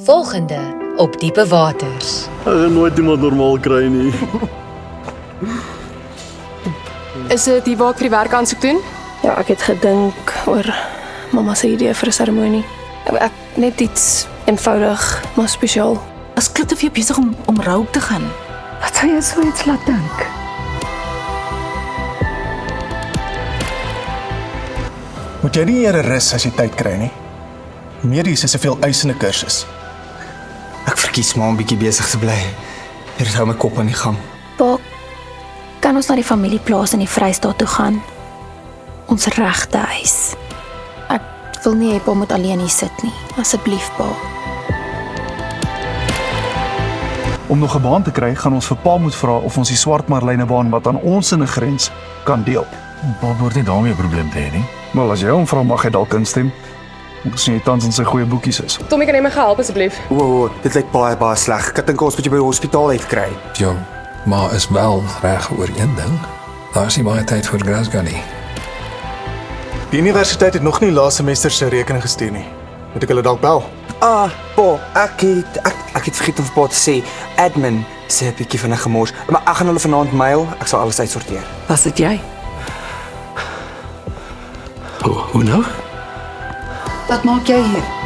Volgende op Diepe Waters. Ek gaan nooit iemand normaal kry nie. Is dit die waar ek vir die werk aansoek doen? Ja, ek het gedink oor mamma se idee vir 'n seremonie. Ek net iets eenvoudig, maar spesiaal. As klink of jy besig om rou te gaan. Wat sou jy so iets laat dink? Moet jy nie eers rus as jy tyd kry nie. Medies is 'n veel eisende kursus. Ek verkies maar om bietjie besig te bly. Hier hou my kop aan die gang. Pa, kan ons na die familieplaas in die Vrystaat toe gaan? Ons regte huis. Ek wil nie hê pa moet alleen hier sit nie. Asseblief, pa. Om nog 'n baan te kry, gaan ons vir pa moet vra of ons die swart marlyne baan wat aan ons in 'n grens kan deel. Pa behoort nie daarmee 'n probleem te hê nie. Maar as jy hom vra, mag hy dalk instem. Ons sien jy tans in sy goeie boekies is. Tommy, kan jy my help asseblief? O, dit lyk baie sleg. Ek dink ons moet jy by die hospitaal uitkry. Jou ma is wel reg oor een ding. Daar is nie baie tyd vir Glasgow nie. Die universiteit het nog nie laaste semester se rekening gestuur nie. Moet ek hulle dalk bel? Pa, ek het vergeet om vir pa te sê, admin sê 'n bietjie van 'n gemors, maar ek gaan hulle vanaand mail, ek sal alles uitsorteer. Was dit jy? Hoe nou? Wat maak jy hier?